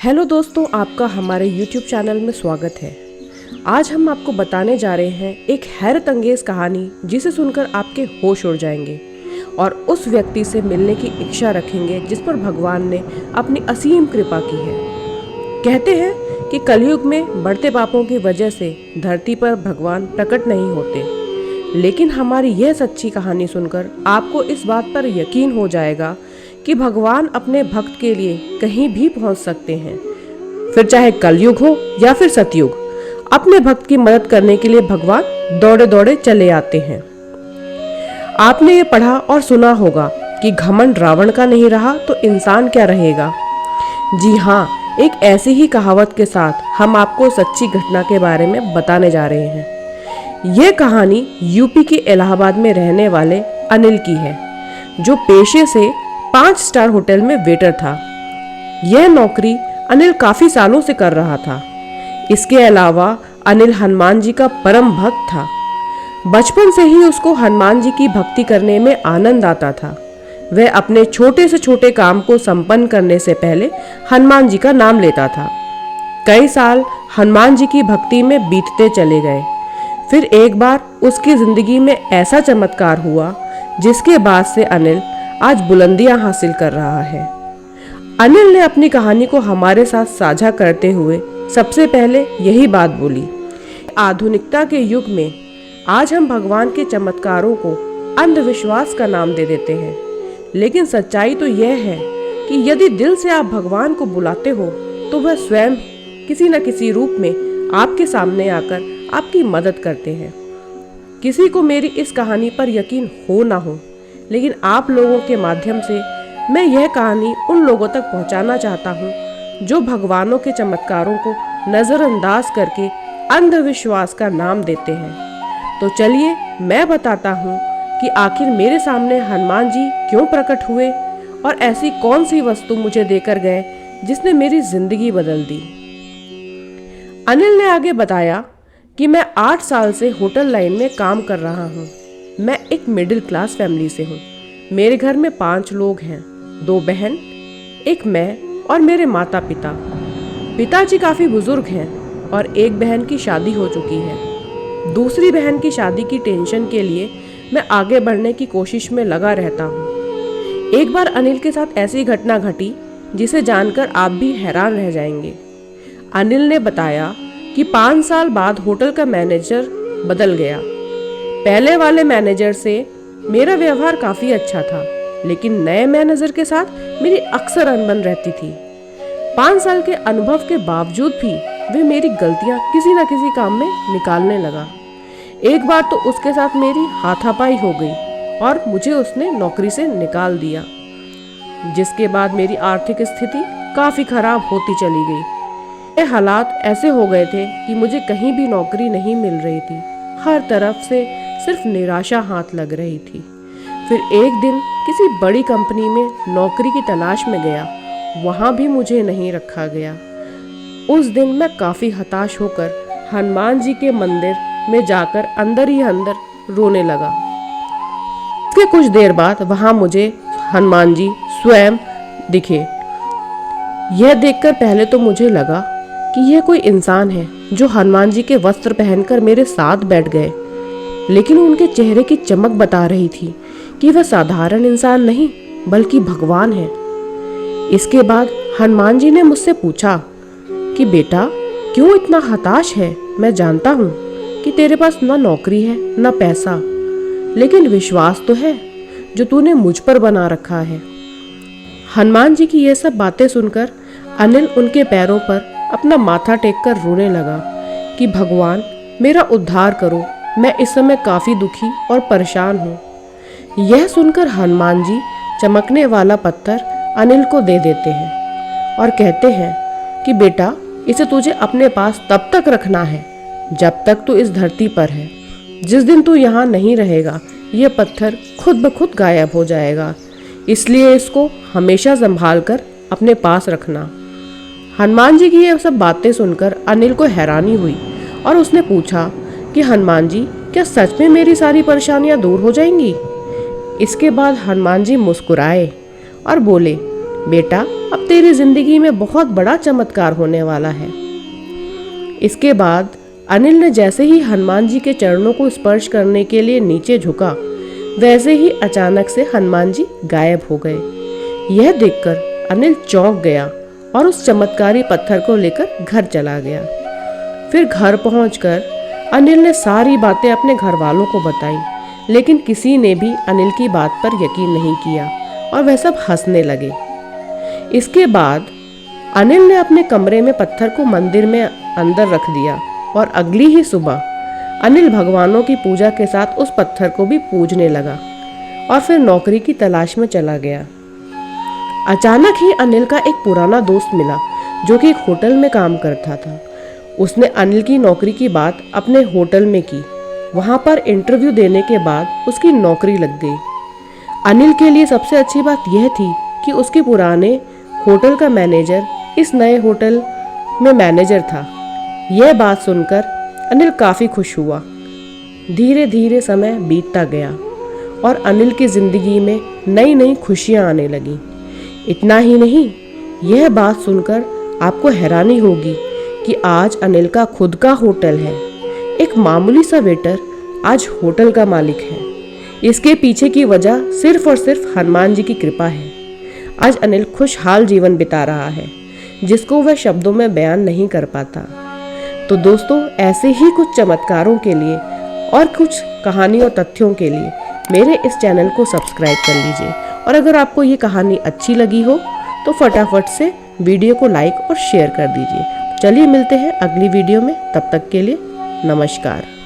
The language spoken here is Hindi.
हेलो दोस्तों, आपका हमारे YouTube चैनल में स्वागत है। आज हम आपको बताने जा रहे हैं एक हैरत अंगेज कहानी जिसे सुनकर आपके होश उड़ जाएंगे और उस व्यक्ति से मिलने की इच्छा रखेंगे जिस पर भगवान ने अपनी असीम कृपा की है। कहते हैं कि कलयुग में बढ़ते पापों की वजह से धरती पर भगवान प्रकट नहीं होते, लेकिन हमारी यह सच्ची कहानी सुनकर आपको इस बात पर यकीन हो जाएगा कि भगवान अपने भक्त के लिए कहीं भी पहुंच सकते हैं। फिर चाहे कलयुग हो या फिर सतयुग, अपने भक्त की मदद करने के लिए भगवान दौड़े दौड़े चले आते हैं। आपने ये पढ़ा और सुना होगा कि घमंड रावण का नहीं रहा तो इंसान क्या रहेगा। जी हाँ, एक ऐसी ही कहावत के साथ हम आपको सच्ची घटना के बारे में बताने जा रहे हैं। यह कहानी यूपी के इलाहाबाद में रहने वाले अनिल की है, जो पेशे से 5 स्टार होटल में वेटर था। यह नौकरी अनिल काफी सालों से कर रहा था। इसके अलावा अनिल हनुमान जी का परम भक्त था। बचपन से ही उसको हनुमान जी की भक्ति करने में आनंद आता था। वह अपने छोटे से छोटे काम को संपन्न करने से पहले हनुमान जी का नाम लेता था। कई साल हनुमान जी की भक्ति में बीतते चले गए। फिर एक बार उसकी जिंदगी में ऐसा चमत्कार हुआ जिसके बाद से अनिल आज बुलंदियां हासिल कर रहा है। अनिल ने अपनी कहानी को हमारे साथ साझा करते हुए सबसे पहले यही बात बोली। आधुनिकता के युग में आज हम भगवान के चमत्कारों को अंधविश्वास का नाम दे देते हैं, लेकिन सच्चाई तो यह है कि यदि दिल से आप भगवान को बुलाते हो तो वह स्वयं किसी न किसी रूप में आपके सामने आकर आपकी मदद करते हैं। किसी को मेरी इस कहानी पर यकीन हो ना हो, लेकिन आप लोगों के माध्यम से मैं यह कहानी उन लोगों तक पहुंचाना चाहता हूं जो भगवानों के चमत्कारों को नज़रअंदाज करके अंधविश्वास का नाम देते हैं। तो चलिए मैं बताता हूं कि आखिर मेरे सामने हनुमान जी क्यों प्रकट हुए और ऐसी कौन सी वस्तु मुझे देकर गए जिसने मेरी जिंदगी बदल दी। अनिल ने आगे बताया कि मैं 8 साल से होटल लाइन में काम कर रहा हूँ। मैं एक मिडिल क्लास फैमिली से हूँ। मेरे घर में 5 लोग हैं, 2 बहन, एक मैं और मेरे माता पिता। पिताजी काफ़ी बुजुर्ग हैं और एक बहन की शादी हो चुकी है। दूसरी बहन की शादी की टेंशन के लिए मैं आगे बढ़ने की कोशिश में लगा रहता हूँ। एक बार अनिल के साथ ऐसी घटना घटी जिसे जानकर आप भी हैरान रह जाएंगे। अनिल ने बताया कि 5 साल बाद होटल का मैनेजर बदल गया। पहले वाले मैनेजर से मेरा व्यवहार काफ़ी अच्छा था, लेकिन नए मैनेजर के साथ मेरी अक्सर अनबन रहती थी। 5 साल के अनुभव के बावजूद भी वे मेरी गलतियां किसी न किसी काम में निकालने लगा। एक बार तो उसके साथ मेरी हाथापाई हो गई और मुझे उसने नौकरी से निकाल दिया, जिसके बाद मेरी आर्थिक स्थिति काफ़ी खराब होती चली गई। ये हालात ऐसे हो गए थे कि मुझे कहीं भी नौकरी नहीं मिल रही थी। हर तरफ से सिर्फ निराशा हाथ लग रही थी। फिर एक दिन किसी बड़ी कंपनी में नौकरी की तलाश में गया, वहाँ भी मुझे नहीं रखा गया। उस दिन मैं काफ़ी हताश होकर हनुमान जी के मंदिर में जाकर अंदर ही अंदर रोने लगा। इसके कुछ देर बाद वहाँ मुझे हनुमान जी स्वयं दिखे। यह देखकर पहले तो मुझे लगा कि यह कोई इंसान है जो हनुमान जी के वस्त्र पहनकर मेरे साथ बैठ गए, लेकिन उनके चेहरे की चमक बता रही थी कि वह साधारण इंसान नहीं बल्कि भगवान है। इसके बाद हनुमान जी ने मुझसे पूछा कि बेटा, क्यों इतना हताश है। मैं जानता हूँ कि तेरे पास ना नौकरी है ना पैसा, लेकिन विश्वास तो है जो तूने मुझ पर बना रखा है। हनुमान जी की ये सब बातें सुनकर अनिल उनके पैरों पर अपना माथा टेककर रोने लगा कि भगवान, मेरा उद्धार करो, मैं इस समय काफ़ी दुखी और परेशान हूँ। यह सुनकर हनुमान जी चमकने वाला पत्थर अनिल को दे देते हैं और कहते हैं कि बेटा, इसे तुझे अपने पास तब तक रखना है जब तक तू इस धरती पर है। जिस दिन तू यहाँ नहीं रहेगा, यह पत्थर खुद ब खुद गायब हो जाएगा, इसलिए इसको हमेशा संभाल कर अपने पास रखना। हनुमान जी की ये सब बातें सुनकर अनिल को हैरानी हुई और उसने पूछा कि हनुमान जी, क्या सच में मेरी सारी परेशानियां दूर हो जाएंगी। इसके बाद हनुमान जी मुस्कुराए और बोले, बेटा, अब तेरी जिंदगी में बहुत बड़ा चमत्कार होने वाला है। इसके बाद अनिल ने जैसे ही हनुमान जी के चरणों को स्पर्श करने के लिए नीचे झुका, वैसे ही अचानक से हनुमान जी गायब हो गए। यह देखकर अनिल चौंक गया और उस चमत्कारी पत्थर को लेकर घर चला गया। फिर घर पहुंचकर अनिल ने सारी बातें अपने घर वालों को बताई, लेकिन किसी ने भी अनिल की बात पर यकीन नहीं किया और वह सब हंसने लगे। इसके बाद अनिल ने अपने कमरे में पत्थर को मंदिर में अंदर रख दिया और अगली ही सुबह अनिल भगवानों की पूजा के साथ उस पत्थर को भी पूजने लगा और फिर नौकरी की तलाश में चला गया। अचानक ही अनिल का एक पुराना दोस्त मिला जो कि एक होटल में काम करता था। उसने अनिल की नौकरी की बात अपने होटल में की। वहाँ पर इंटरव्यू देने के बाद उसकी नौकरी लग गई। अनिल के लिए सबसे अच्छी बात यह थी कि उसके पुराने होटल का मैनेजर इस नए होटल में मैनेजर था। यह बात सुनकर अनिल काफ़ी खुश हुआ। धीरे धीरे समय बीतता गया और अनिल की ज़िंदगी में नई नई खुशियाँ आने लगीं। इतना ही नहीं, यह बात सुनकर आपको हैरानी होगी कि आज अनिल का खुद का होटल है। एक मामूली सा वेटर आज होटल का मालिक है। इसके पीछे की वजह सिर्फ और सिर्फ हनुमान जी की कृपा है। आज अनिल खुशहाल जीवन बिता रहा है, जिसको वह शब्दों में बयान नहीं कर पाता। तो दोस्तों, ऐसे ही कुछ चमत्कारों के लिए और कुछ कहानी और तथ्यों के लिए मेरे इस चैनल को सब्सक्राइब कर लीजिए। और अगर आपको ये कहानी अच्छी लगी हो तो फटाफट से वीडियो को लाइक और शेयर कर दीजिए। चलिए मिलते हैं अगली वीडियो में, तब तक के लिए नमस्कार।